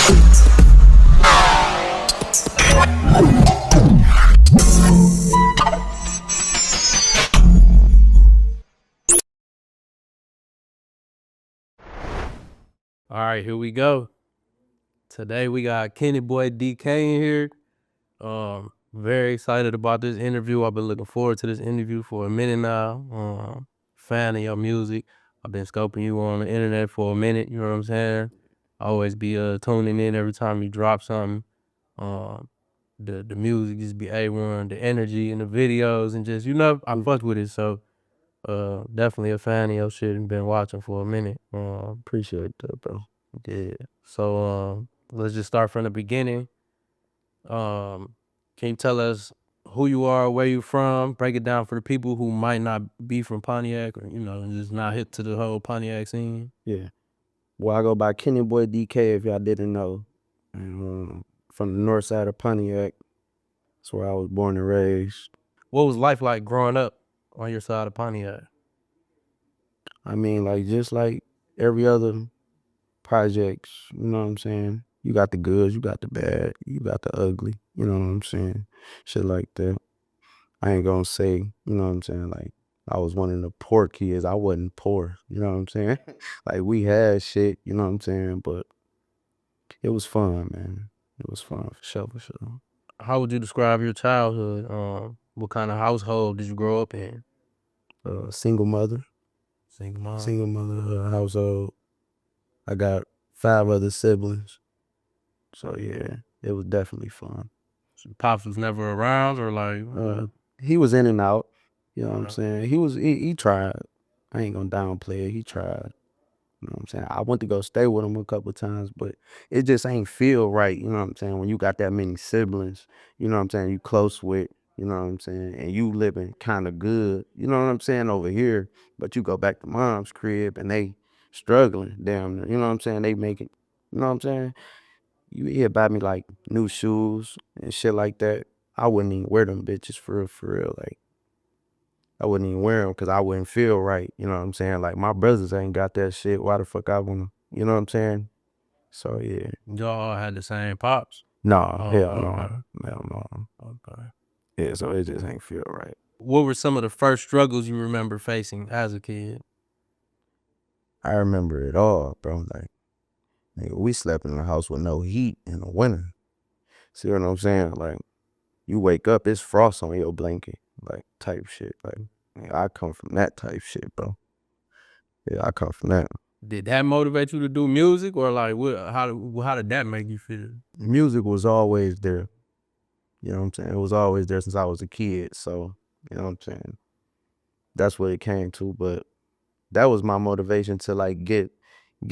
All right, here we go. Today we got Kennettboy DK in here. Very excited about this interview. I've been looking forward to this interview for a minute now. Fan of your music. I've been scoping you on the internet for a minute. You know what I'm saying? I always be tuning in every time you drop something. The music just be A1, the energy and the videos and just I fucked with it. So definitely a fan of your shit and been watching for a minute. Appreciate that, bro. Yeah. So let's just start from the beginning. Can you tell us who you are, where you from? Break it down for the people who might not be from Pontiac or just not hip to the whole Pontiac scene. Yeah. Well, I go by Kennettboy DK if y'all didn't know. And, from the north side of Pontiac. That's where I was born and raised. What was life like growing up on your side of Pontiac? I mean, like, just like every other projects, you know what I'm saying? You got the goods, you got the bad, you got the ugly, you know what I'm saying? Shit like that. I ain't gonna say, you know what I'm saying, like, I was one of the poor kids. I wasn't poor, you know what I'm saying? Like, we had shit, you know what I'm saying? But it was fun, man. It was fun for sure, for sure. How would you describe your childhood? What kind of household did you grow up in? Single mother. Single mom. Single mother household. I got 5 other siblings. So yeah, it was definitely fun. So Pops was never around or like He was in and out. You know what I'm saying? He tried. I ain't gonna downplay it. He tried. You know what I'm saying? I went to go stay with him a couple times, but it just ain't feel right, you know what I'm saying? When you got that many siblings, you know what I'm saying, you close with, you know what I'm saying, and you living kind of good, you know what I'm saying, over here, but you go back to mom's crib and they struggling damn near, you know what I'm saying? They making, you know what I'm saying? He'd buy me like new shoes and shit like that. I wouldn't even wear them bitches for real. Like, I wouldn't even wear them because I wouldn't feel right. You know what I'm saying? Like, my brothers ain't got that shit. Why the fuck I wanna, you know what I'm saying? So yeah. y'all had the same pops? Nah, Oh, hell no. okay. Hell no. Okay. Yeah, so it just ain't feel right. What were some of the first struggles you remember facing as a kid? I remember it all, bro. Like, nigga, we slept in a house with no heat in the winter. See what I'm saying? Like, you wake up, it's frost on your blanket, like, type shit. Like, nigga, I come from that type shit, bro. Yeah, I come from that. Did that motivate you to do music, or like how did that make you feel? Music was always there. You know what I'm saying? It was always there since I was a kid. So, you know what I'm saying? That's what it came to. But that was my motivation to like get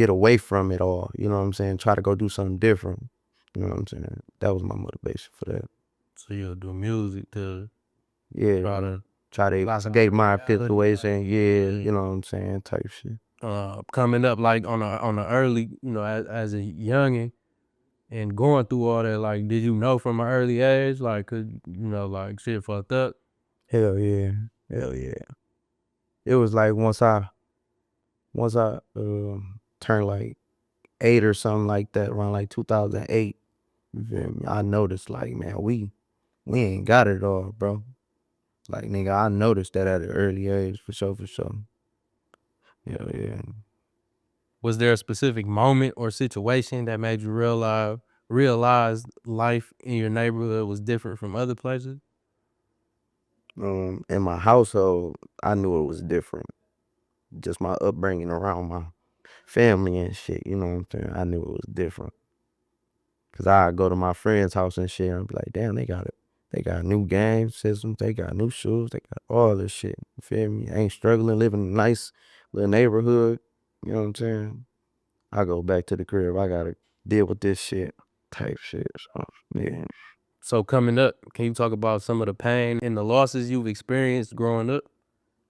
away from it all. You know what I'm saying? Try to go do something different. You know what I'm saying? That was my motivation for that. So you'll do music to Yeah. Try to escape my situation. Yeah, you know what I'm saying? Type shit. coming up like on a early, as a youngin' and going through all that, like, did you know from an early age, like, like shit fucked up? Hell yeah. Hell yeah. It was like once I turned like 8 or something like that, around like 2008, you feel me? I noticed like, man, we ain't got it all, bro. Like, nigga, I noticed that at an early age, for sure, for sure. Yeah, yeah. Was there a specific moment or situation that made you realize life in your neighborhood was different from other places? In my household, I knew it was different. Just my upbringing around my family and shit, you know what I'm saying? I knew it was different. Cause I go to my friend's house and shit and be like, damn, they got it. They got new game systems, they got new shoes, they got all this shit. You feel me? I ain't struggling, living in a nice little neighborhood. You know what I'm saying? I go back to the crib, I gotta deal with this shit, type shit. So yeah. So coming up, can you talk about some of the pain and the losses you've experienced growing up,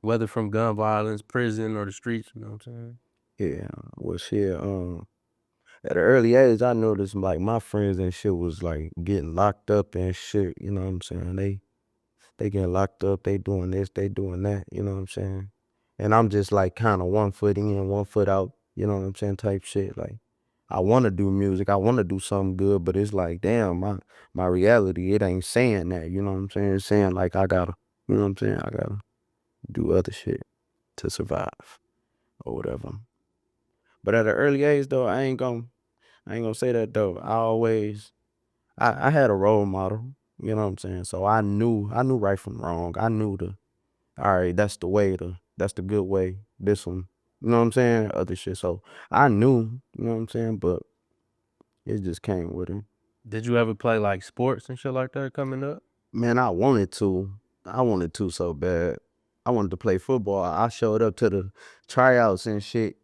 whether from gun violence, prison, or the streets? You know what I'm saying? Yeah. Well shit, at an early age I noticed like my friends and shit was like getting locked up and shit, you know what I'm saying? They getting locked up, they doing this, they doing that, you know what I'm saying? And I'm just like kind of one foot in, one foot out, you know what I'm saying, type shit. Like, I wanna do music, I wanna do something good, but it's like, damn, my reality, it ain't saying that, you know what I'm saying? It's saying like I gotta, you know what I'm saying? I gotta do other shit to survive or whatever. But at an early age though, I ain't gonna say that though. I had a role model, you know what I'm saying? So I knew right from wrong. I knew all right, that's the way that's the good way. This one, you know what I'm saying? Other shit. So I knew, you know what I'm saying? But it just came with it. Did you ever play like sports and shit like that coming up? Man, I wanted to. I wanted to so bad. I wanted to play football. I showed up to the tryouts and shit.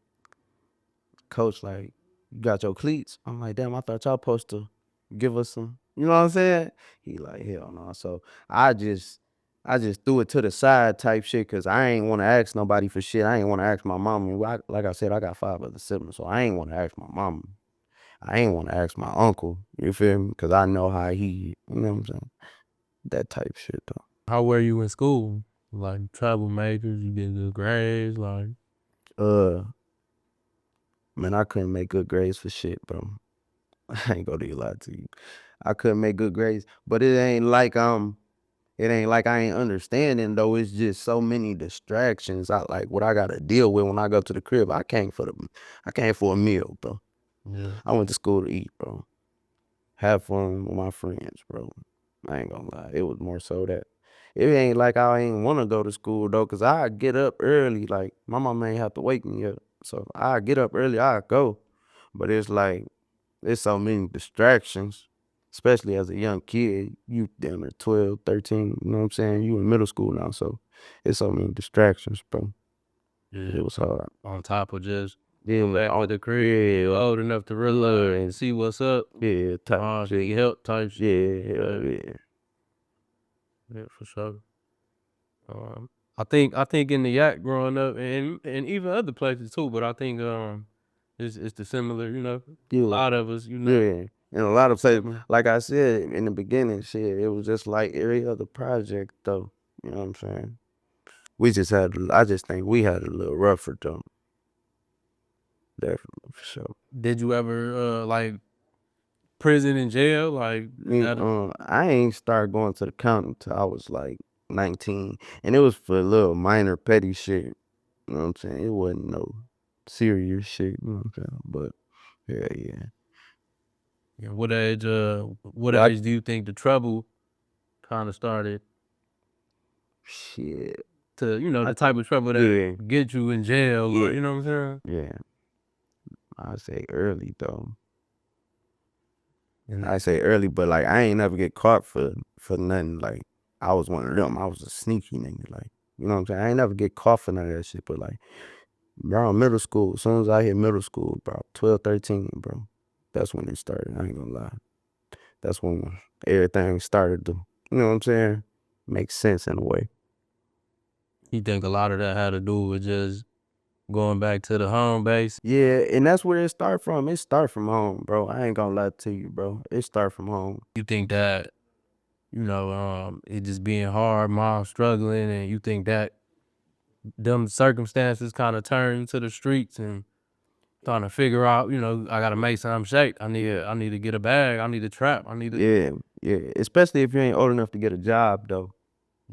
Coach like, "You got your cleats?" I'm like, "Damn, I thought y'all supposed to give us some." You know what I'm saying? He like, "Hell no." So I just I just threw it to the side type shit because I ain't want to ask nobody for shit. I ain't want to ask my mom. Like I said, I got 5 other siblings, so I ain't want to ask my mom. I ain't want to ask my uncle. You feel me? Because I know how he, you know what I'm saying? That type shit though. How were you in school? Like trouble makers, you get good grades, like Uh, man, I couldn't make good grades for shit, bro. I ain't gonna lie to you. I couldn't make good grades, but it ain't like I ain't understanding though. It's just so many distractions. I like what I gotta deal with when I go to the crib. I came for a meal, bro. yeah. I went to school to eat, bro. Have fun with my friends, bro. I ain't gonna lie. It was more so that it ain't like I ain't wanna go to school though, cause I get up early. Like my mama ain't have to wake me up. So I get up early, I go. But it's like there's so many distractions, especially as a young kid. You down there 12, 13, you know what I'm saying? You in middle school now, so it's so many distractions, bro. Yeah. It was hard. On top of just Yeah, go back to oh, the crib, you yeah, old enough to realize and see what's up, yeah, type shit. get help type shit. Yeah, Yeah, hell yeah. yeah, for sure. I think in the Yak growing up and even other places too, but I think it's the similar, You a like, lot of us, yeah. And a lot of places, similar. like I said in the beginning, shit, it was just like every other project though. You know what I'm saying? I just think we had a little rougher though. Definitely for sure. Did you ever like prison and jail? Like I ain't started going to the county till I was like 19, and it was for a little minor petty shit. You know what I'm saying? It wasn't no serious shit. You know what I'm saying? But yeah, yeah. yeah, what Like age do you think the trouble kind of started shit. to, I the type of trouble that yeah, get you in jail or yeah, you know what I'm saying? yeah. I say early though. And I say early, but like I ain't never get caught for nothing. Like I was one of them. I was a sneaky nigga. Like you know what I'm saying? I ain't never get caught for none of that shit. But like around middle school, as soon as I hit middle school, bro, 12, 13, bro, that's when it started. I ain't gonna lie. That's when everything started to, you know what I'm saying? Make sense in a way. you think a lot of that had to do with just going back to the home base? Yeah, and that's where it start from. It start from home, bro. I ain't gonna lie to you, bro. It start from home. You think that, it just being hard, mom struggling, and you think that them circumstances kind of turn to the streets and trying to figure out, I gotta make some shake. I need to get a bag. I need to trap. I need to. Yeah, yeah. Especially if you ain't old enough to get a job though.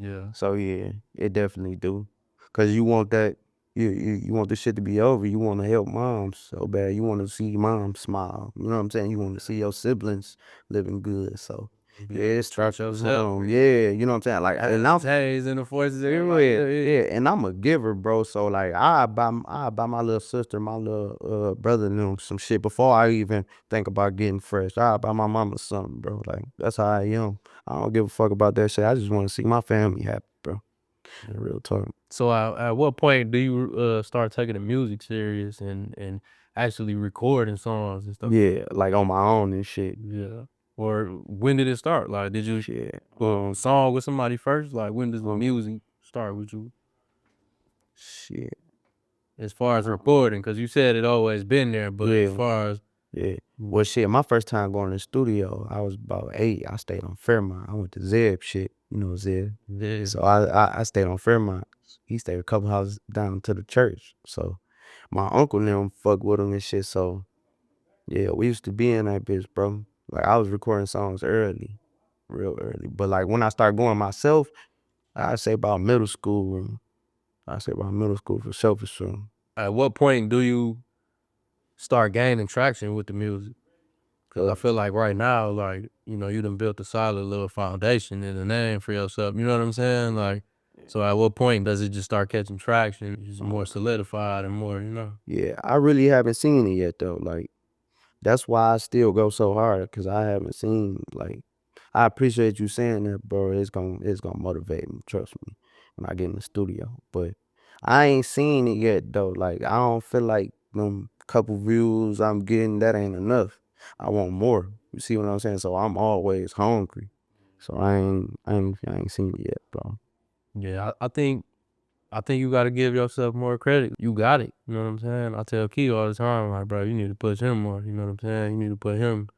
Yeah. So yeah, it definitely do. Cause you want that you want this shit to be over. You want to help moms so bad. You want to see mom smile. You know what I'm saying? You want to see your siblings living good. So Be yeah, able it to treat starts from yourself. home. Yeah, you know what I'm saying? Like and I'm Days and the forces of yeah, yeah, and I'm a giver, bro. So like I buy my little sister, my little brother and them some shit before I even think about getting fresh. I buy my mama something, bro. Like that's how I am. I don't give a fuck about that shit. I just want to see my family happy, bro. Real talk. So at what point do you start taking the music serious and actually recording songs and stuff? Yeah, like on my own and shit. Yeah. Or when did it start? Like, did you Shit. song with somebody first? Like, when does the Um, music start with you? shit. As far as recording, because you said it always been there, but as Yeah, far as yeah. Well, shit. My first time going to the studio, I was about 8. I stayed on Fairmont. I went to Zeb shit. You know Zeb. yeah, So I stayed on Fairmont. He stayed a couple houses down to the church. So my uncle and them fuck with him and shit. So Yeah, we used to be in that bitch, bro. Like I was recording songs early, real early. But like when I started going myself, I say about middle school. I say about middle school for sure, for sure. At what point do you start gaining traction with the music? Cause I feel like right now, like, you know, you done built a solid little foundation and a name for yourself. You know what I'm saying? Like, so at what point does it just start catching traction? Just more solidified and more, you know? Yeah, I really haven't seen it yet though. Like that's why I still go so hard because I haven't seen like I appreciate you saying that, bro. It's gonna motivate me, trust me, when I get in the studio. But I ain't seen it yet though. Like I don't feel like them couple views I'm getting, that ain't enough. I want more. You see what I'm saying? So I'm always hungry. So I ain't seen it yet, bro. Yeah, I think you gotta give yourself more credit. You got it. You know what I'm saying? I tell Key all the time, like, bro, you need to push him more. You know what I'm saying? You need to put him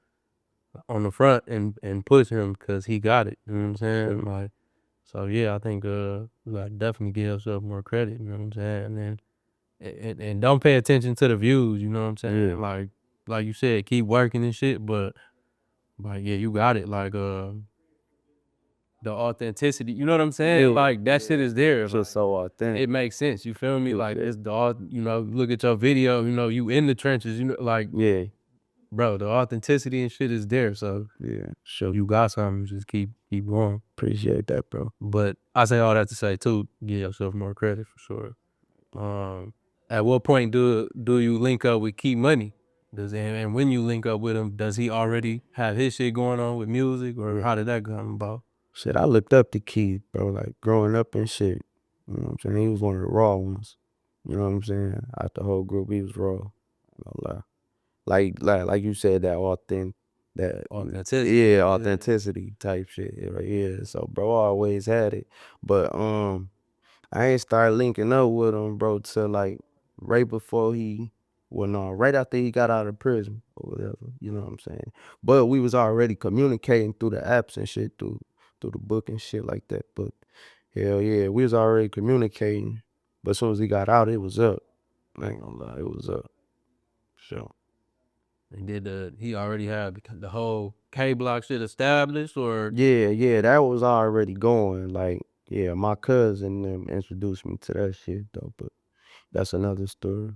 on the front and push him because he got it. You know what I'm saying? Sure. Like, so yeah, I think like definitely give yourself more credit. You know what I'm saying? And then and don't pay attention to the views. You know what I'm saying? Yeah. Like you said, keep working and shit. But like yeah, you got it. Like the authenticity. You know what I'm saying? Yeah. Like that shit is there. Just Like so authentic. it makes sense. You feel me? You Like feel? it's the you know, look at your video. You know, you in the trenches. You know, like Yeah. bro, the authenticity and shit is there. So Yeah. Sure. you got something. Just keep going. Appreciate that, bro. But I say all that to say too, give yourself more credit for sure. At what point do you link up with Key Money? And when you link up with him, does he already have his shit going on with music, or how did that come about? Shit, I looked up to Keith, bro, like growing up and shit. You know what I'm saying? He was one of the raw ones. You know what I'm saying? Out the whole group, he was raw. No lie. Like you said, that Authenticity. yeah, Yeah. authenticity type shit. Yeah. So bro always had it. But I ain't started linking up with him, bro, till like right before well, no, right after he got out of prison or whatever. You know what I'm saying? But we was already communicating through the apps and shit, through the book and shit like that. But hell yeah, we was already communicating. But as soon as he got out, it was up. I ain't gonna lie, it was up. So And he already had the whole K Block shit established, or yeah, that was already going. Like, yeah, my cousin them introduced me to that shit though, but that's another story.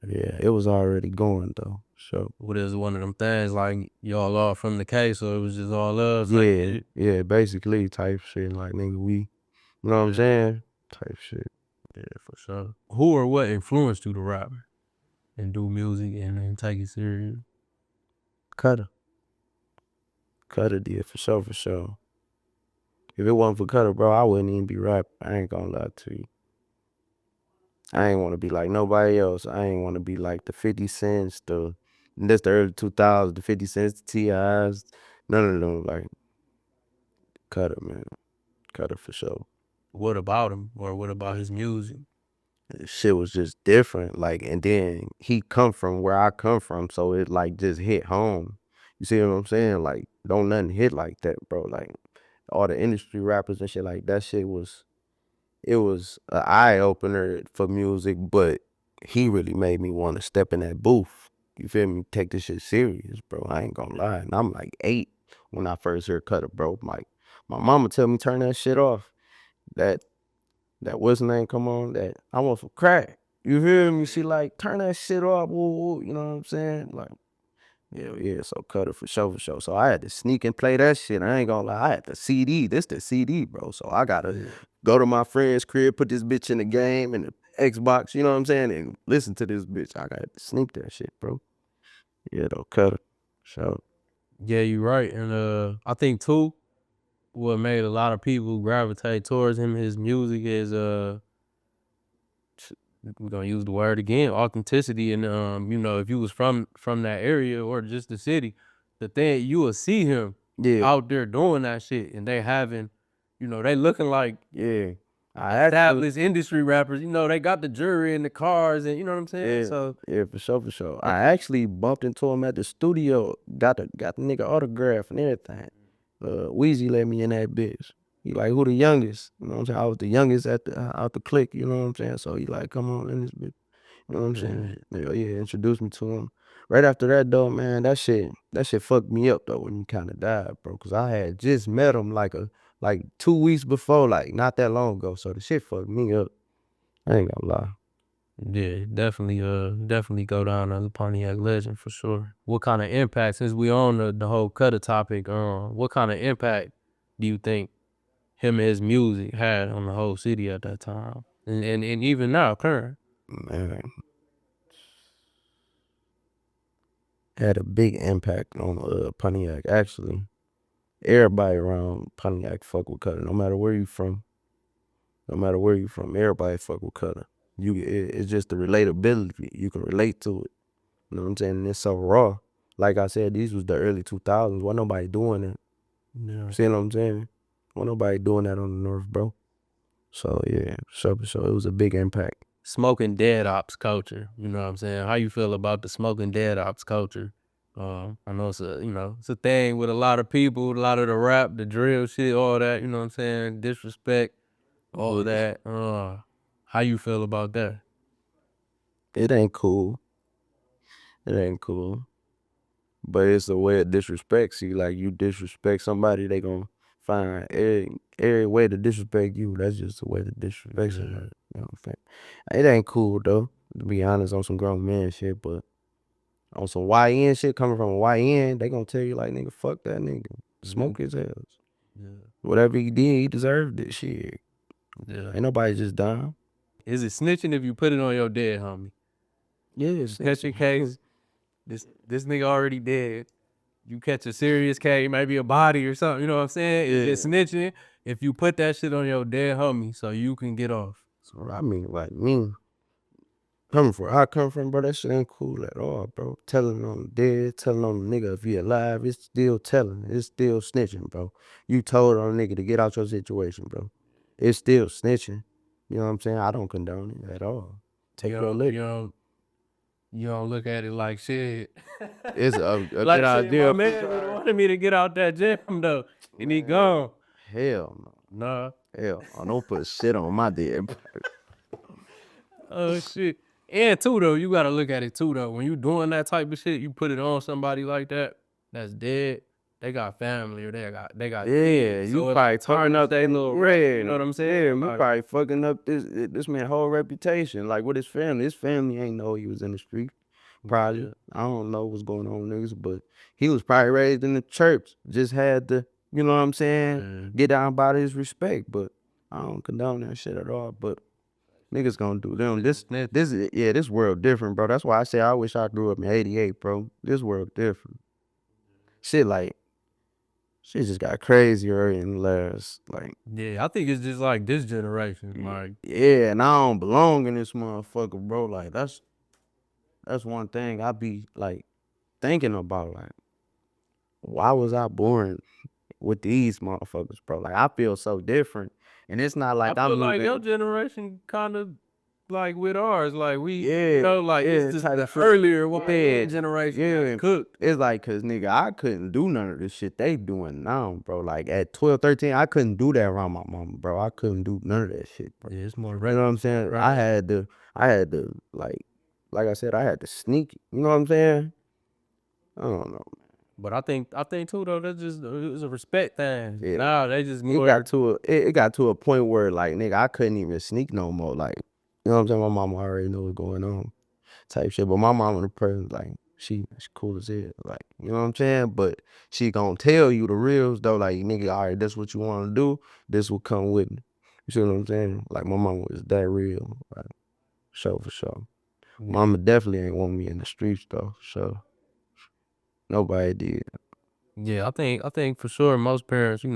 Yeah, it was already going though. So what is one of them things like y'all all from the K, so it was just all love type yeah, shit? yeah, basically type shit. Like nigga, you know what I'm Yeah, saying? Type shit. yeah, for sure. Who or what influenced you to rap and do music and take it serious? Cutter. Cutter did for sure, for sure. If it wasn't for Cutter, bro, I wouldn't even be rapping. I ain't gonna lie to you. I ain't wanna be like nobody else. I ain't wanna be like the 50 Cents, that's the early 2000s, the 50 Cents, the T.I.'s, none of them. Like Cutter, man. Cutter for sure. What about him, or what about his music? Shit was just different. Like, and then he come from where I come from, so it like just hit home. You see what I'm saying? Like, don't nothing hit like that, bro. Like all the industry rappers and shit, like that shit was it was an eye opener for music, but he really made me want to step in that booth. You feel me? Take this shit serious, bro. I ain't gonna lie. And I'm like 8 when I first heard Cutter, bro. Like my mama tell me turn that shit off. That what's the name come on, that I want some crack. You feel me? She like turn that shit off, woo, woo, you know what I'm saying? Like, yeah, so Cutter for sure, for sure. So I had to sneak and play that shit. I ain't gonna lie, I had the CD. This the CD, bro. So I gotta go to my friend's crib, put this bitch in the game and the Xbox, you know what I'm saying, and listen to this bitch. I gotta sneak that shit, bro. Yeah, though, Cutter. So Yeah, you're right. And I think too, what made a lot of people gravitate towards him, his music is we're gonna use the word again, authenticity. And you know, if you was from that area or just the city, the thing you will see him yeah, out there doing that shit, and they having, you know, they looking like yeah. I actually established industry rappers. You know, they got the jewelry and the cars, and you know what I'm saying. Yeah, So yeah, for sure, for sure. eh, I actually bumped into him at the studio, got the nigga autograph and everything. Weezy let me in that bitch. He like, who the youngest? You know what I'm saying? I was the youngest at the out the clique, you know what I'm saying? So he like, come on in this bitch. You know what I'm saying? Yeah, introduced me to him. right after that though, man, that shit fucked me up though when he kinda died, bro. Cause I had just met him like 2 weeks before, like not that long ago. So the shit fucked me up. I ain't gonna lie. Yeah, definitely go down as a Pontiac legend for sure. What kind of impact, since we on the whole Cutter topic, what kind of impact do you think him and his music had on the whole city at that time, and even now, current? Man, had a big impact on Pontiac. Actually, everybody around Pontiac fuck with Cutter. No matter where you from, no matter where you from, everybody fuck with Cutter. It's just the relatability. You can relate to it. You know what I'm saying? And it's so raw. Like I said, these was the early 2000s. Wasn't nobody doing it. Yeah. See what I'm saying? Wasn't nobody doing that on the North, bro. So yeah, so it was a big impact. Smoking dead ops culture, you know what I'm saying? How you feel about the smoking dead ops culture? I know it's a thing with a lot of people, a lot of the rap, the drill shit, all that, you know what I'm saying? Disrespect, all Yeah. that. How you feel about that? It ain't cool. It ain't cool. But it's a way of disrespect. See, like you disrespect somebody, they gonna find every way to disrespect you. That's just a way to disrespect somebody. You know what I'm saying? It ain't cool though, to be honest, on some grown man shit, but on some YN shit coming from a YN, they gonna tell you like, nigga, fuck that nigga. Yeah. Smoke his ass. Yeah. Whatever he did, he deserved it. Shit. Yeah. Ain't nobody just dumb. Is it snitching if you put it on your dead homie? Yeah, You catch a case, this nigga already dead. You catch a serious case, maybe a body or something, you know what I'm saying? Is it snitching if you put that shit on your dead homie so you can get off? So I mean, like me coming from where I come from, bro, that shit ain't cool at all, bro. Telling on the dead, telling on the nigga if he alive, it's still telling. It's still snitching, bro. You told on a nigga to get out your situation, bro. It's still snitching. You know what I'm saying? I don't condone it at all. You Take your don't lick. you don't you don't look at it like shit. It's a good Like shit, my idea for man really wanted me to get out that jam though. And he man. gone. Hell no. Nah. Hell, I don't put shit on my dead. Oh shit. And too though, you gotta look at it too though. When you doing that type of shit, you put it on somebody like that that's dead. They got family or they got Yeah, kids. you So it probably like fucking up they tarnish little you know red. what I'm Yeah, saying? you Like, probably fucking up this man whole reputation. Like with his family. His family ain't know he was in the street. Probably. yeah, I don't know what's going on with niggas, but he was probably raised in the church. Just had to, you know what I'm saying, man. get down by his respect. But I don't condone that shit at all. But niggas gonna do them. This world different, bro. That's why I say I wish I grew up in '88, bro. This world different. Shit like shit just got crazier in the last like Yeah, I think it's just like this generation. Like, yeah, and I don't belong in this motherfucker, bro. Like that's one thing I be like thinking about. Like, why was I born with these motherfuckers, bro? Like I feel so different. And it's not I like feel I'm like your looking generation kind of like with ours. Like yeah, like it's yeah, just type the shit. earlier Yeah, generation that's yeah. cooked. It's like, cause nigga, I couldn't do none of this shit they doing now, bro. Like at 12, 13, I couldn't do that around my mama, bro. I couldn't do none of that shit, bro. Yeah, it's more You know what I'm reckless, more saying? reckless. I had to like I said, I had to sneak it. You know what I'm saying? I don't know. But I think too though that's just it's a respect thing. Yeah. Nah, they just It more. got to it got to a point where like nigga, I couldn't even sneak no more. Like, you know what I'm saying? My mama already knew what's going on, type shit. But my mama, the person, like, she cool as hell. Like, you know what I'm saying? But she gonna tell you the reals though, like, nigga, all right, that's what you wanna do, this will come with me. You see what I'm saying? Like my mama was that real. Like, sure for sure. Yeah, Mama definitely ain't want me in the streets though, so nobody did. yeah. I think for sure most parents, they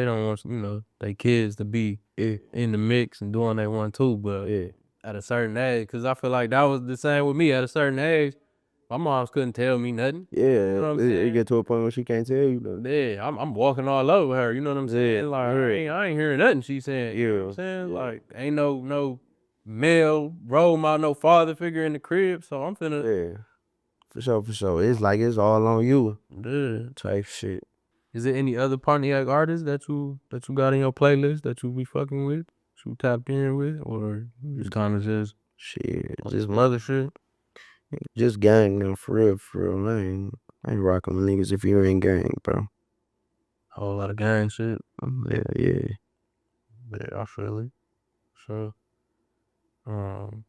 don't want their kids to be Yeah, in the mix and doing they want to, but yeah. at a certain age, because I feel like that was the same with me at a certain age. My moms couldn't tell me nothing. You Yeah, know what I'm it saying? get to a point where she can't tell you though. Yeah, I'm walking all over her. You know what I'm Yeah, saying? Like I yeah, ain't, I ain't hearing nothing she saying. You know what I'm yeah, saying? yeah, Like ain't no male role model, no father figure in the crib. So I'm finna. yeah. For sure, for sure. It's like it's all on you Yeah. type shit. Is there any other Pontiac artists that you got in your playlist that you be fucking with, that you tapped in with, or you just kind of just Shit. on some other shit? Just gang now, for real. I ain't rocking with niggas if you ain't gang, bro. Whole lot of gang shit. Yeah, yeah. Yeah, I feel it. So, um,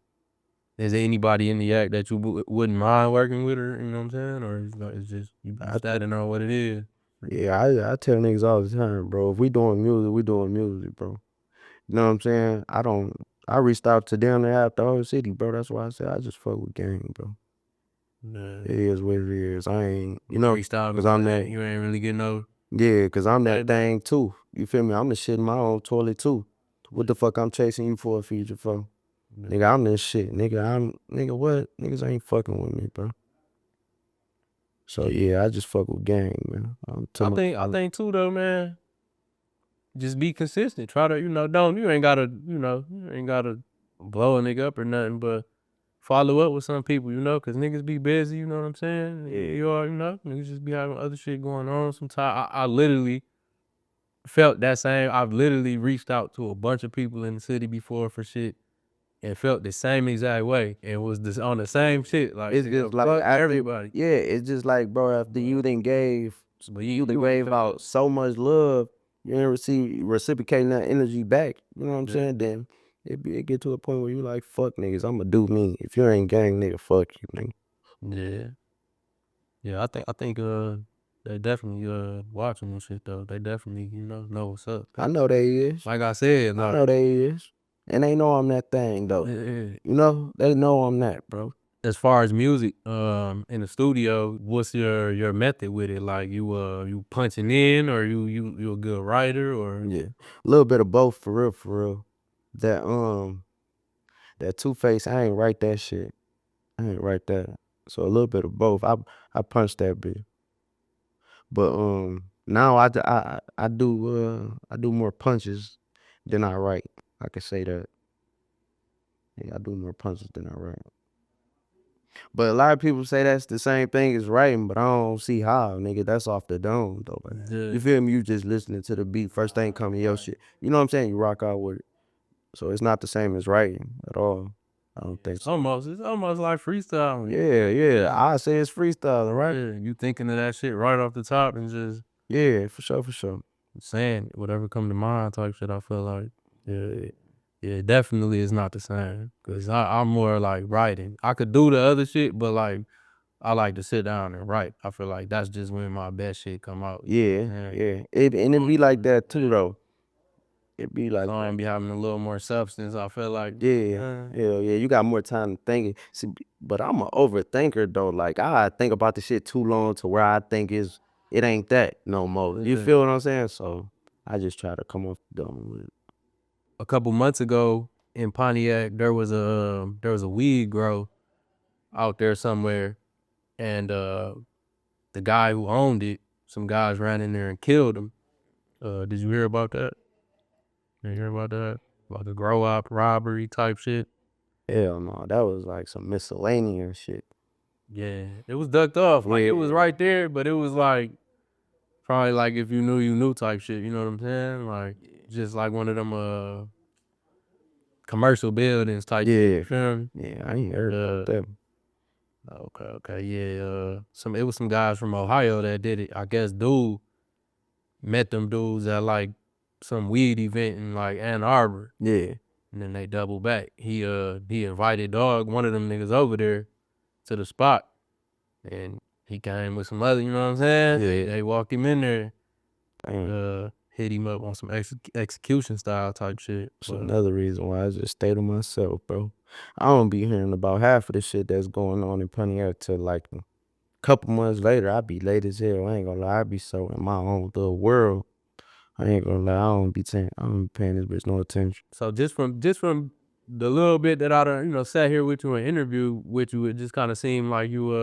is there anybody in the act that you wouldn't mind working with, or you know what I'm saying, or it's just you I standing on what it is? yeah, I tell niggas all the time, bro. If we doing music, we doing music, bro. You know what I'm saying? I reached out to down there half the whole city, bro. That's why I said I just fuck with gang, bro. Yeah, It is what it is. I ain't, you reached out cause because I'm that, you ain't really getting no. yeah, cause I'm that That, thing too. You feel me? I'm the shit in my own toilet too. What the fuck I'm chasing you for a future for? Nigga, I'm this shit. Nigga, what? Niggas ain't fucking with me, bro. So yeah. yeah, I just fuck with gang, man. I think too though, man. Just be consistent. Try to, don't you ain't gotta, you ain't gotta blow a nigga up or nothing, but follow up with some people, cause niggas be busy, you know what I'm saying? yeah, You are, niggas just be having other shit going on sometimes. I literally felt that same. I've literally reached out to a bunch of people in the city before for shit and felt the same exact way and was this on the same shit. Like, it's nigga, just like fuck after, everybody. yeah, it's just like, bro, after But you done gave, but you done you ain't gave felt out that. so much love, you ain't reciprocating that energy back. You know what I'm Yeah. saying? Then it get to a point where you like, fuck niggas, I'ma do me. If you ain't gang, nigga, fuck you, nigga. Yeah. Yeah, I think they definitely watching this shit though. They definitely, know what's up. I 'Cause know they is. like I said, I like know they is. And they know I'm that thing though. eh, You know? They know I'm that, bro. as far as music, in the studio, what's your method with it? Like you punching in or you a good writer or Yeah. A little bit of both for real, for real. That that Two Face, I ain't write that shit. I ain't write that. So a little bit of both. I punched that bitch. But now I do more punches than I write. I can say that. Yeah, I do more punches than I write. But a lot of people say that's the same thing as writing, but I don't see how, nigga. That's off the dome though. Like, the you feel me? You just listening to the beat, first thing coming your shit. You know what I'm saying? You rock out with it. So it's not the same as writing at all. I don't think so. it's almost like freestyling. Yeah, yeah. I say it's freestyling, right? Yeah, you thinking of that shit right off the top and just Yeah, for sure, for sure. saying whatever come to mind type shit. I feel like yeah, yeah, definitely is not the same because I'm more like writing. I could do the other shit, but like I like to sit down and write. I feel like that's just when my best shit come out. You know Yeah, what I'm saying? yeah. It be like that too though. It be like that. Song be having a little more substance. I feel like, Yeah, hell yeah. You got more time to think it. See, but I'm an overthinker though. Like I think about the shit too long to where I think it ain't that no more. You yeah. feel what I'm saying? So I just try to come off the dome with it. A couple months ago in Pontiac, there was a weed grow out there somewhere, and the guy who owned it, some guys ran in there and killed him. Did you hear about that? Did you hear about that? About the grow up robbery type shit. Hell no, that was like some miscellaneous shit. Yeah, it was ducked off. Like it was Yeah, right there, but it was like probably like if you knew type shit. You know what I'm saying? Like just like one of them commercial buildings type shit. yeah, You feel me? yeah. I ain't heard about Uh, that. okay, yeah. It was some guys from Ohio that did it. I guess dude met them dudes at like some weed event in like Ann Arbor, Yeah, and then they doubled back. He invited one of them niggas over there to the spot, and he came with some other. You know what I'm saying? yeah. They walked him in there, Damn. hit him up on some execution style type shit. It's But another reason why I just stay to myself, bro. I don't be hearing about half of the shit that's going on in Pontiac till like a couple months later. I be late as hell. I ain't gonna lie. I be so in my own little world. I ain't gonna lie. I don't be paying this bitch no attention. so just from the little bit that I done, sat here with you and interview with you, it just kind of seemed like you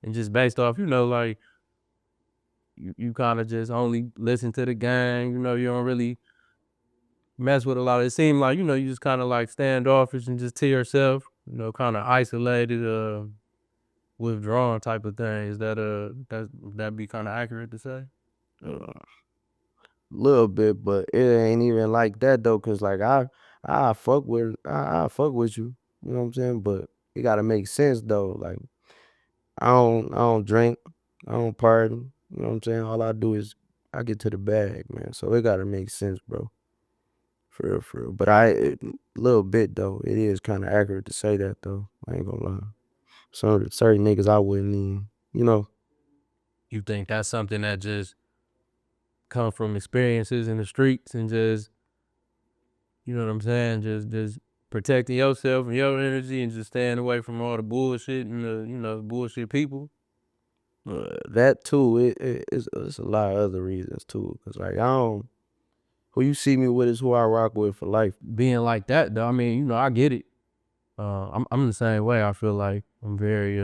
and just based off, like you kind of just only listen to the gang, you don't really mess with a lot. It seemed like, you just kind of like standoffish and just to yourself, kind of isolated, withdrawn type of thing. Is that be kind of accurate to say? Uh, little bit, but it ain't even like that though. Cause like I fuck with you. You know what I'm saying? But it gotta make sense though. Like I don't drink, I don't party. You know what I'm saying? All I do is I get to the bag, man. So it gotta make sense, bro. For real, for real. But little bit though, it is kind of accurate to say that though. I ain't gonna lie. Some of the certain niggas I wouldn't even, you know. You think that's something that just come from experiences in the streets and just, you know what I'm saying, just protecting yourself and your energy and just staying away from all the bullshit and the, you know, bullshit people. That too, it's a lot of other reasons too. Cause like I don't, who you see me with is who I rock with for life. Being like that though, I mean, you know, I get it. I'm the same way. I feel like I'm very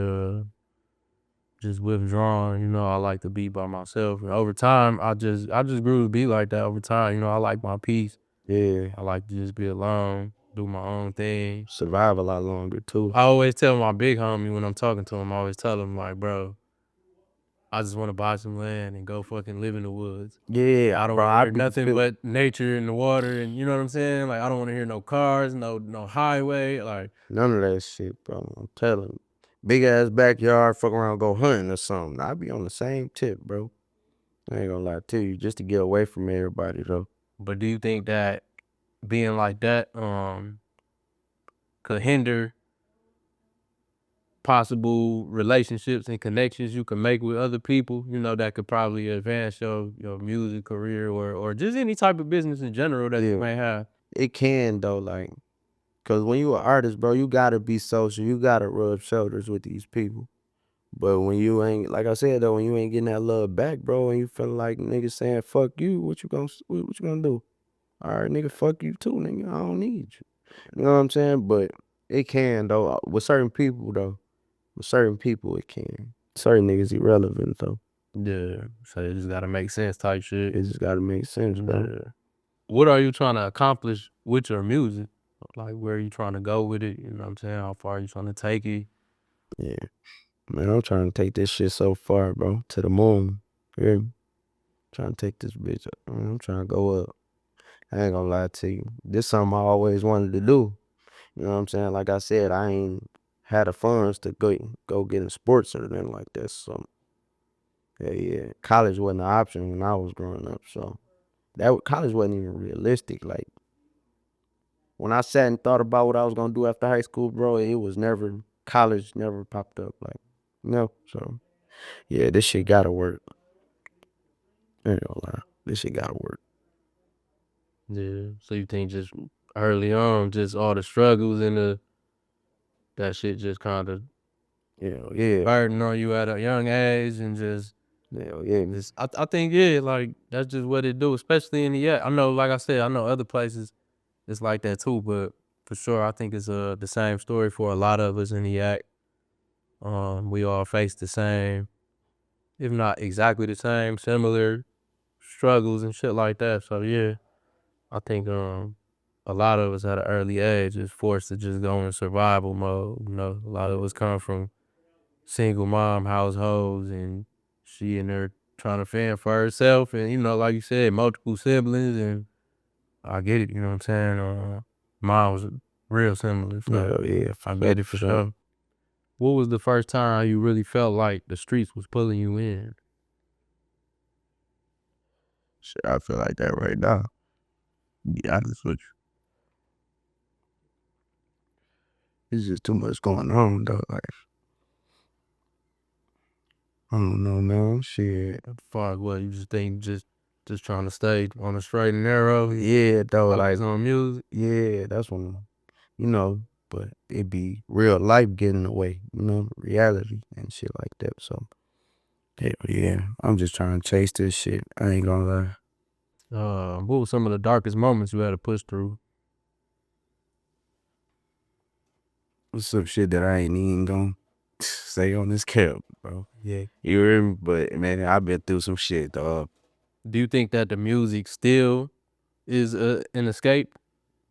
just withdrawn. You know, I like to be by myself. And over time, I just grew to be like that. Over time, you know, I like my peace. Yeah, I like to just be alone, do my own thing. survive a lot longer too. I always tell my big homie when I'm talking to him, I always tell him like, bro, I just want to buy some land and go fucking live in the woods. Yeah, I don't bro, want to I hear be nothing feel. but nature and the water, and you know what I'm saying. Like I don't want to hear no cars, no highway. Like, None of that shit, bro. I'm telling you. Big ass backyard, fuck around, go hunting or something. I be on the same tip, bro. I ain't gonna lie to you, just to get away from everybody though. but do you think that being like that could hinder possible relationships and connections you can make with other people, you know, that could probably advance your music career or just any type of business in general that you Yeah, may have? it can though, like, cause when you an artist, bro, you gotta be social. You gotta rub shoulders with these people. But when you ain't, like I said though, when you ain't getting that love back, bro, and you feeling like niggas saying fuck you, what you gonna do? All right, nigga, fuck you too, nigga. I don't need you. You know what I'm saying? But it can though. With certain people though. With certain people it can. Certain niggas irrelevant though. Yeah. So it just gotta make sense type shit. It just gotta make sense, bro. Yeah. What are you trying to accomplish with your music? Like where are you trying to go with it? You know what I'm saying? How far are you trying to take it? Yeah. Man, I'm trying to take this shit so far, bro. To the moon. You hear me? Trying to take this bitch up. Man, I'm trying to go up. I ain't gonna lie to you. This something I always wanted to do. You know what I'm saying? Like I said, I ain't had the funds to go get in sports or anything like that. So yeah. College wasn't an option when I was growing up. So college wasn't even realistic. Like when I sat and thought about what I was gonna do after high school, bro, it was never college never popped up. Like, so yeah, this shit gotta work. I ain't gonna lie. This shit gotta work. Yeah. So you think just early on, just all the struggles and that shit just kind of Yeah. burden on you at a young age and Hell yeah. I think yeah, like that's just what it do, especially in the I know, like I said, I know other places it's like that too, but for sure I think it's the same story for a lot of us in the act. We all face the same, if not exactly the same, similar struggles and shit like that. So yeah, I think a lot of us at an early age is forced to just go in survival mode. You know, a lot of us come from single mom households and she in there trying to fend for herself and, you know, like you said, multiple siblings and I get it, you know what I'm saying? Mine was real similar, so Hell yeah. I For get it for sure. sure. What was the first time you really felt like the streets was pulling you in? Shit, I feel like that right now. Be honest with you. It's just too much going on though. Like, I don't know, man. Shit. As far as what you just think, just trying to stay on the straight and narrow, Yeah, though, like, focus on music. yeah, that's when, you know, but it be real life getting away, reality and shit like that. So, hell yeah, I'm just trying to chase this shit. I ain't gonna lie. What were some of the darkest moments you had to push through? What's some shit that I ain't even gonna say on this camp, bro? Yeah, you hear me? But man, I've been through some shit, dog. Do you think that the music still is an escape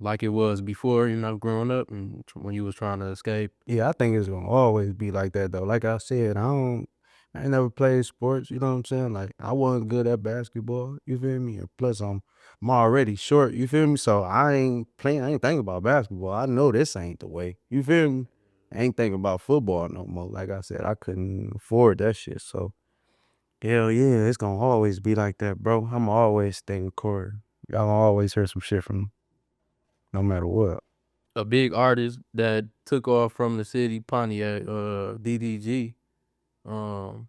like it was before, you know, growing up and when you was trying to escape? Yeah, I think it's gonna always be like that though. Like I said, I ain't never played sports, you know what I'm saying? Like I wasn't good at basketball, you feel me? And plus I'm already short, you feel me? So I ain't thinking about basketball. I know this ain't the way. You feel me? I ain't thinking about football no more. Like I said, I couldn't afford that shit. So hell yeah, it's gonna always be like that, bro. I'ma always stay in court. Y'all gonna always hear some shit from me, no matter what. A big artist that took off from the city, Pontiac, DDG. Um,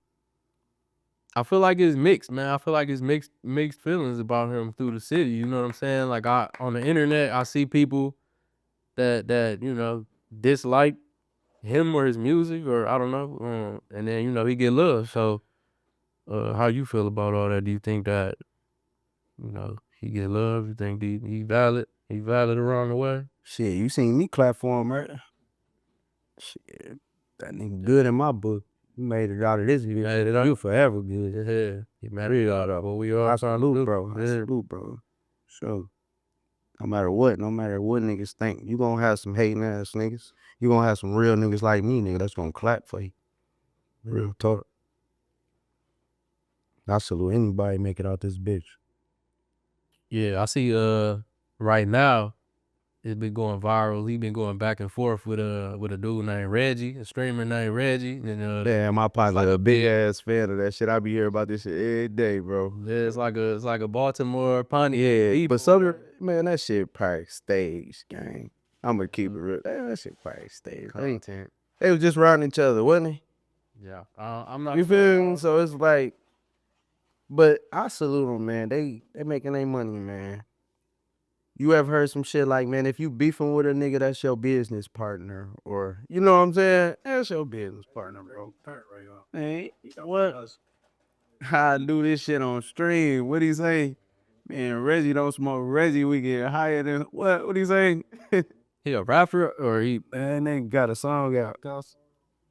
I feel like it's mixed, man. I feel like it's mixed feelings about him through the city. You know what I'm saying? Like I on the internet, I see people that dislike him or his music, or I don't know. And then he get love. So, how you feel about all that? Do you think that he get love? You think he valid? He valid around the way? Shit, you seen me clap for him, right? Shit, that nigga good in my book. He made it out of this video. Made it out. You forever good. Yeah, he made it out of what we all I trying to salute, do. bro. I Yeah. salute, bro. So, no matter what niggas think, you gonna have some hating ass niggas. You gonna have some real niggas like me, nigga, that's gonna clap for you. Real talk. I salute anybody make it out this bitch. Yeah, I see. Right now, it's been going viral. He been going back and forth with a dude named Reggie, a streamer named Reggie, and Damn, my partner's like a big ass fan of that shit. I be hearing about this shit every day, bro. yeah, it's like a Baltimore Pontiac. Yeah, People, but some man, that shit probably staged, gang. I'ma keep it real. Damn, that shit probably staged. content. They was just riding each other, wasn't they? Yeah, I'm not. You feel me? So it's like, but I salute them, man. They making their money, man. You ever heard some shit like, man, if you beefing with a nigga, that's your business partner, or you know what I'm saying? That's your business partner, bro. Man, what? I do this shit on stream. What he say? Man, Reggie don't smoke Reggie. We get higher than what? What he say? He a rapper or Man, they got a song out.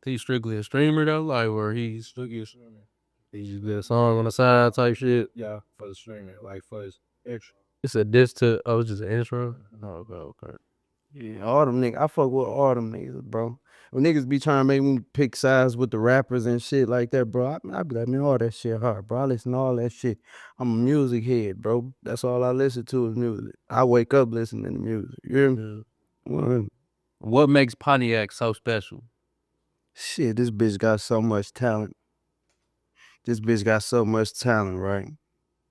he strictly a streamer though, like where he's strictly a streamer. He just did a song on the side type shit. Yeah, for the streaming, like for his extra. It's a diss to. Oh, it's just an intro. Oh, okay. Yeah, all them niggas. I fuck with all them niggas, bro. When niggas be trying to make me pick sides with the rappers and shit like that, bro, I be like, man, all that shit hard, bro. I listen to all that shit. I'm a music head, bro. That's all I listen to is music. I wake up listening to music. You hear me? Yeah. Well, What makes Pontiac so special? shit, this bitch got so much talent. This bitch got so much talent, right?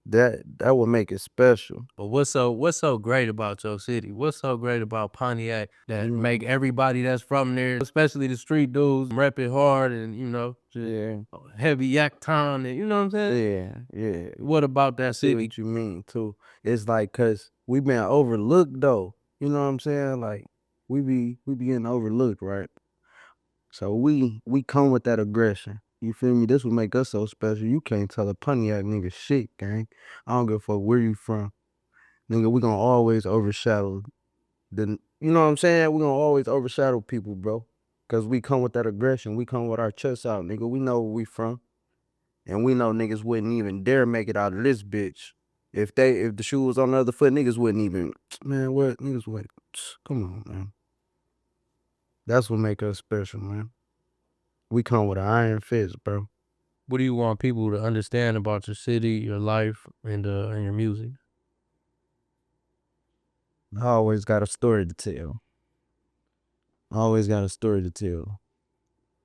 That would make it special. But what's so great about your city? What's so great about Pontiac that make everybody that's from there, especially the street dudes, rep it hard and just Yeah, heavy yak town and you know what I'm saying? yeah. What about that See city? what you mean too. It's like cause we been overlooked though. You know what I'm saying? Like we be getting overlooked, right? So we come with that aggression. You feel me? This would make us so special. You can't tell a Pontiac nigga shit, gang. I don't give a fuck where you from. Nigga, we gonna always overshadow you know what I'm saying? We gonna always overshadow people, bro. Cause we come with that aggression. We come with our chests out, nigga. We know where we from. And we know niggas wouldn't even dare make it out of this bitch. If the shoe was on the other foot, niggas wouldn't even, man, what niggas would, come on, man. That's what make us special, man. We come with an iron fist, bro. What do you want people to understand about your city, your life, and your music? I always got a story to tell. I always got a story to tell.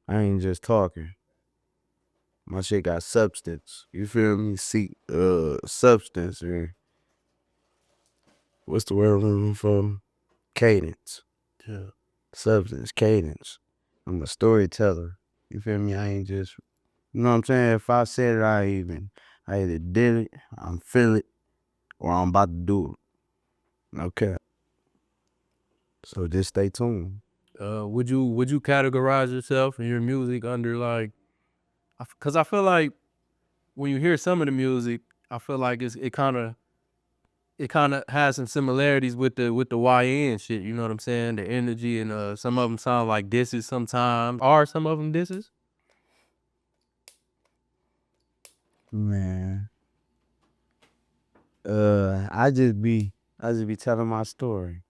I ain't just talking. My shit got substance. You feel me? See, substance, man. What's the word I'm looking for? Cadence. Yeah. Substance, cadence. I'm a storyteller. You feel me? I ain't just, you know what I'm saying? If I said it, I either did it, I'm feel it, or I'm about to do it. Okay. So just stay tuned. Would you categorize yourself and your music under like? Cause I feel like when you hear some of the music, I feel like it kind of has some similarities with the YN shit. You know what I'm saying? The energy and some of them sound like disses sometimes. Are some of them disses? Man. I just be telling my story.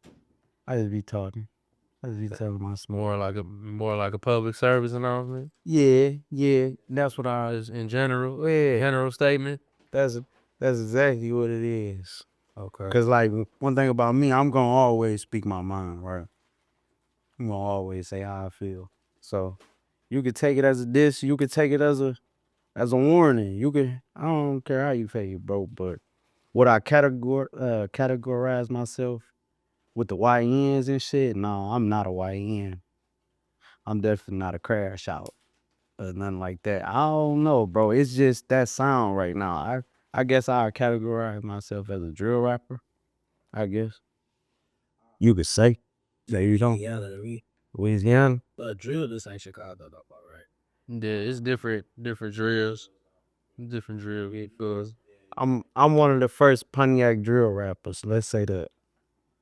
I just be talking. I just be telling my story. More like a public service announcement. Yeah. That's what I is in general. Yeah. General statement. That's exactly what it is. Okay. Cause like one thing about me, I'm gonna always speak my mind, right? I'm gonna always say how I feel. So you could take it as a diss, you could take it as a warning. You could I don't care how you feel, bro, but would I categorize myself with the YNs and shit? No, I'm not a YN. I'm definitely not a crash out or nothing like that. I don't know, bro. It's just that sound right now. I guess I categorize myself as a drill rapper. I guess you could say. There you go. Louisiana. But drill, this ain't Chicago though, right? Yeah, it's different drills. Different drill because I'm one of the first Pontiac drill rappers. Let's say that.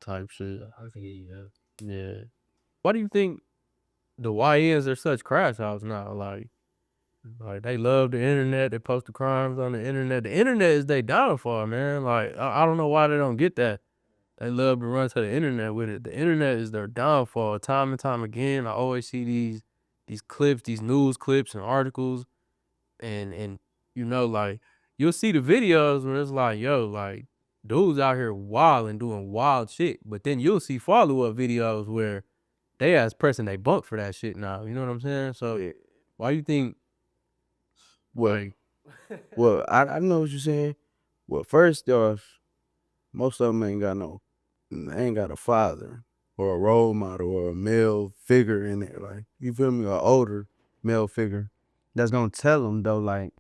type shit. I can get you that. Yeah. Why do you think the YNs are such crash outs now? Like they love the internet. They post the crimes on the internet. The internet is their downfall, man. Like I don't know why they don't get that. They love to run to the internet with it. The internet is their downfall. Time and time again, I always see these clips, these news clips and articles, and you know, like you'll see the videos where it's like, yo, like dudes out here wild and doing wild shit. But then you'll see follow-up videos where they ass pressing they bunk for that shit now. You know what I'm saying? So why you think Well, like well, I know what you're saying. Well, first off, most of them ain't got a father or a role model or a male figure in there. Like, you feel me? Or older male figure that's gonna tell them though, like,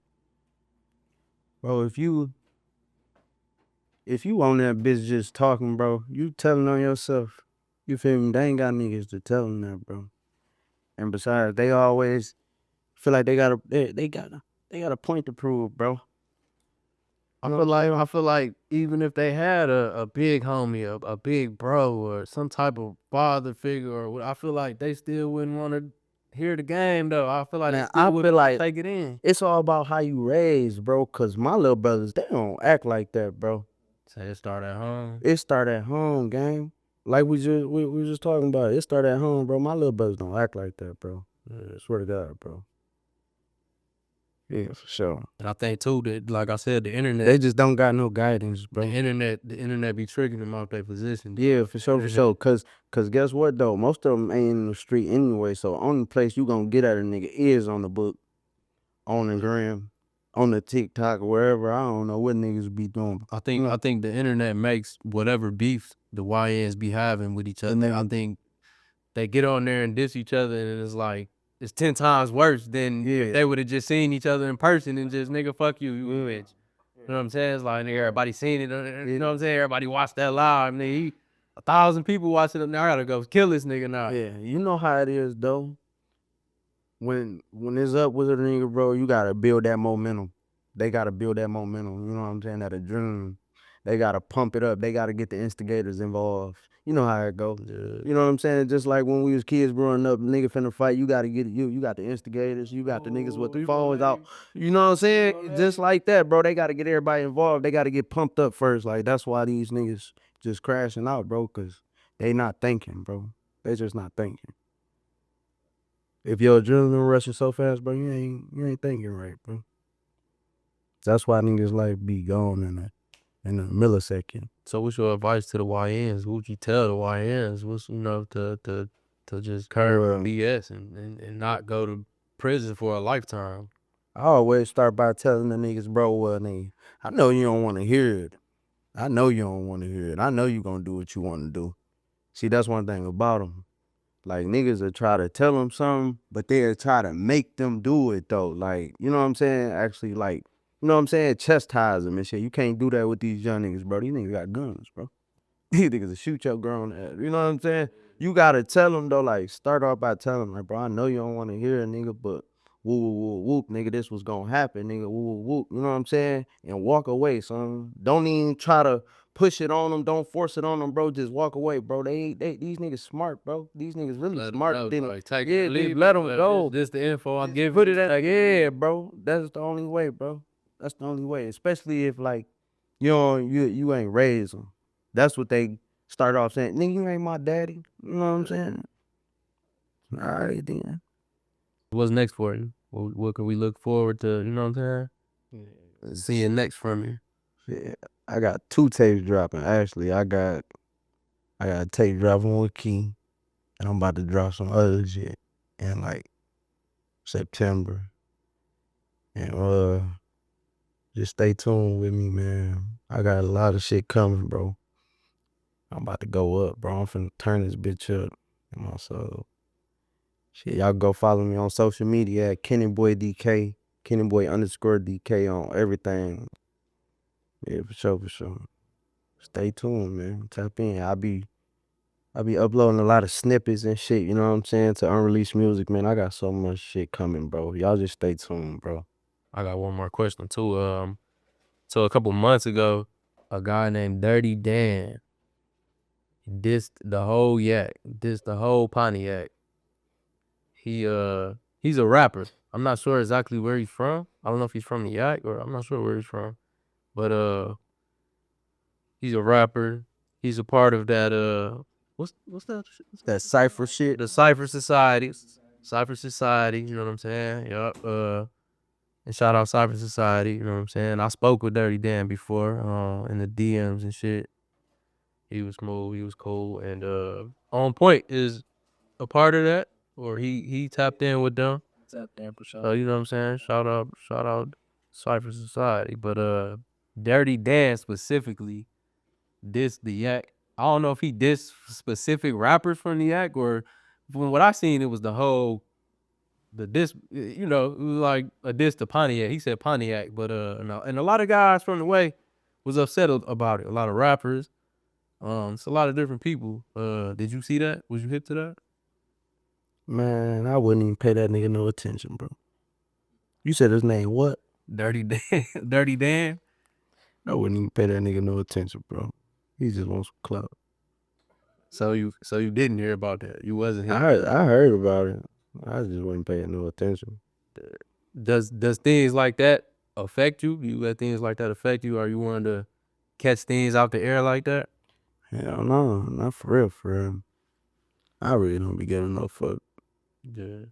bro, if you on that bitch just talking, bro, you telling on yourself. You feel me? They ain't got niggas to tell them that, bro. And besides, they always feel like they got a point to prove, bro. I feel like even if they had a big homie, a big bro, or some type of father figure, I feel like they still wouldn't want to hear the game though. I feel like they Man, I still feel wouldn't like take it in. it's all about how you raised, bro. Cause my little brothers, they don't act like that, bro. Say it start at home. It start at home, gang. Like we were just talking about. It start at home, bro. My little brothers don't act like that, bro. Swear to God, bro. Yeah, for sure. And I think too that, like I said, the They internet, just don't got no guidance, bro. the internet be tricking them out their position. Yeah, for sure, for sure. Cause guess what though? Most of them ain't in the street anyway. So only place you gonna get at a nigga is on the book, on the gram, on the TikTok, wherever. I don't know what niggas be doing. I think the internet makes whatever beef the YNs be having with each other. I think they get on there and diss each other, and it's like it's 10 times worse than if they would have just seen each other in person and just nigga fuck you, you bitch. You know what I'm saying? It's like nigga, everybody seen it. You know what I'm saying? Everybody watched that live. Nigga, 1,000 people watching it. Now I gotta go kill this nigga now. Yeah, you know how it is though. When it's up with a nigga, bro, you gotta build that momentum. They gotta build that momentum. You know what I'm saying? That adrenaline. They gotta pump it up. They gotta get the instigators involved. You know how it go. You know what I'm saying? Just like when we was kids growing up, nigga finna fight, you gotta get it. You got the instigators, you got the niggas with the phones out. You know what I'm saying? Just like that, bro. They gotta get everybody involved. They gotta get pumped up first. Like that's why these niggas just crashing out, bro, cause they not thinking, bro. They just not thinking. If your adrenaline rushing so fast, bro, you ain't thinking right, bro. That's why niggas like be gone in a millisecond. So what's your advice to the YNs? What would you tell the YNs? What's to just curb BS and not go to prison for a lifetime? I always start by telling the niggas, bro, well, nigga, I know you don't want to hear it. I know you don't want to hear it. I know you gonna do what you want to do. See, that's one thing about them. Like niggas will try to tell them something, but they'll try to make them do it though. Like, you know what I'm saying? Actually, like, you know what I'm saying? Chastise them and shit. You can't do that with these young niggas, bro. These niggas got guns, bro. These niggas will shoot your grown ass. You know what I'm saying? You gotta tell them though, like, start off by telling them, like, bro, I know you don't want to hear it, nigga, but woo woo woo whoop, nigga, this was gonna happen, nigga, woo woo whoop. You know what I'm saying? And walk away, son. Don't even try to push it on them. Don't force it on them, bro. Just walk away, bro. These niggas smart, bro. These niggas really smart. Like, take Yeah, it, leave let it, them go. This the info I give Put you. it at like, yeah, bro. That's the only way, bro. That's the only way. Especially if like you ain't raised them. That's what they start off saying. Nigga, you ain't my daddy. You know what I'm saying? All right then. What's next for you? What can we look forward to? You know what I'm saying? Seeing next from you. Yeah, I got 2 tapes dropping. Actually, I got a tape dropping with Key, and I'm about to drop some other shit in like September. And just stay tuned with me, man. I got a lot of shit coming, bro. I'm about to go up, bro. I'm finna turn this bitch up. So shit, y'all go follow me on social media at Kennettboy DK, Kennettboy_DK on everything. Yeah, for sure, for sure. Stay tuned, man. Tap in. I be uploading a lot of snippets and shit, you know what I'm saying, to unreleased music, man. I got so much shit coming, bro. Y'all just stay tuned, bro. I got one more question too. So a couple months ago, a guy named Dirty Dan dissed the whole Yak, dissed the whole Pontiac. He's a rapper. I'm not sure exactly where he's from. I don't know if he's from the Yak or I'm not sure where he's from. But he's a rapper. He's a part of that what's that? That cypher shit. The Cypher Society. Cypher Society, you know what I'm saying? Yup. And shout out Cypher Society, you know what I'm saying? I spoke with Dirty Dan before, in the DMs and shit. He was smooth, he was cool, and On Point is a part of that, or he tapped in with them. Tapped in for sure. So you know what I'm saying? Shout out Cypher Society. But Dirty Dan specifically dissed the Yak. I don't know if he dissed specific rappers from the Yak or from what I seen, it was the diss, you know, it was like a diss to Pontiac. He said Pontiac, but no. And a lot of guys from the way was upset about it. A lot of rappers. It's a lot of different people. Did you see that? Was you hip to that? Man, I wouldn't even pay that nigga no attention, bro. You said his name what? Dirty Dan. Dirty Dan. I wouldn't even pay that nigga no attention, bro. He just wants some clout. So you didn't hear about that. You wasn't hip. I heard about it. I just wouldn't pay it no attention. Does things like that affect you? Do you let things like that affect you? Are you wanting to catch things out the air like that? Hell no, not for real, for real. I really don't be giving no fuck. Yeah.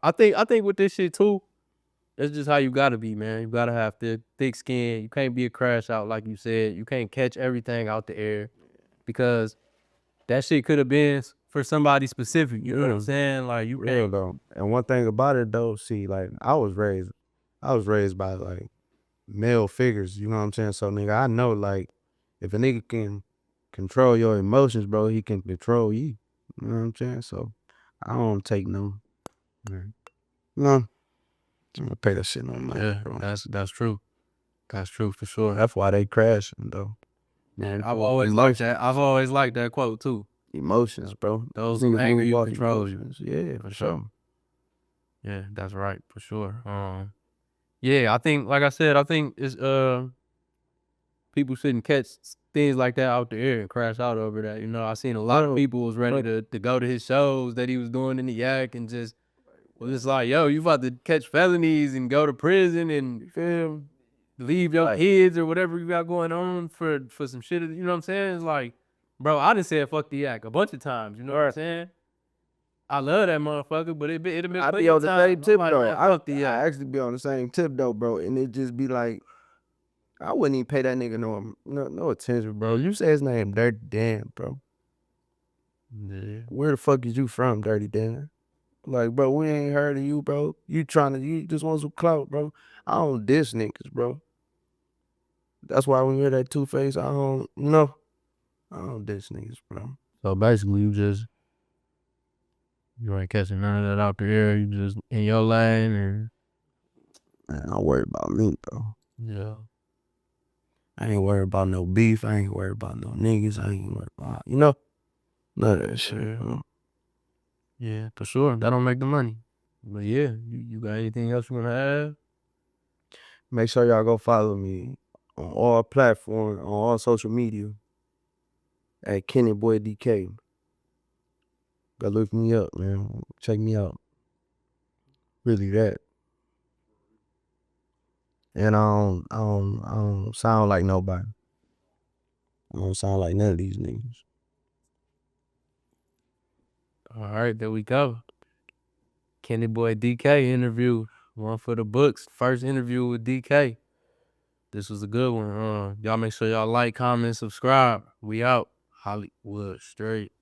I think with this shit too, that's just how you gotta be, man. You gotta have thick skin. You can't be a crash out like you said. You can't catch everything out the air because that shit could have been for somebody specific. You know what I'm saying? Like you Real can't. though. And one thing about it though, see, like I was raised by like male figures, you know what I'm saying? So nigga, I know like if a nigga can control your emotions, bro, he can control you. You know what I'm saying? So I don't take no. No. I'm gonna pay that shit no mind, Yeah, bro. that's true. That's true for sure. That's why they crashing though. Man, I've always liked that. I've always liked that quote too. Emotions, bro. Those niggas anger move you off control you. emotions. Yeah, for sure. Yeah, that's right for sure. Yeah, I think like I said, I think it's people shouldn't catch things like that out the air and crash out over that. You know, I seen a lot of people was ready to go to his shows that he was doing in the Yak and just was just like, yo, you about to catch felonies and go to prison and you feel leave your kids or whatever you got going on for some shit. You know what I'm saying? It's like, bro, I done said fuck the Yak a bunch of times. You know what I'm saying? I love that motherfucker, but it'd been I be on the same tip though. I I actually be on the same tip though, bro. And it just be like, I wouldn't even pay that nigga no attention, bro. You say his name Dirty Dan, bro. Yeah. Where the fuck is you from, Dirty Dan? Like, bro, we ain't heard of you, bro. You just want some clout, bro. I don't diss niggas, bro. That's why when you hear that Two-Face, I don't diss niggas, bro. So basically, you ain't catching none of that out the air. You just in your lane and Man, I don't worry about me, though. yeah. I ain't worried about no beef. I ain't worried about no niggas. I ain't worried about, none of that shit. Yeah, for sure. That don't make the money. But yeah, you got anything else you wanna add? Make sure y'all go follow me on all platforms, on all social media at Kennettboy DK. Go look me up, man. Check me out. Really that. And I don't sound like nobody. I don't sound like none of these niggas. All right, there we go. Kennettboy DK interview. One for the books. First interview with DK. This was a good one. Y'all make sure y'all like, comment, subscribe. We out. Hollywood straight.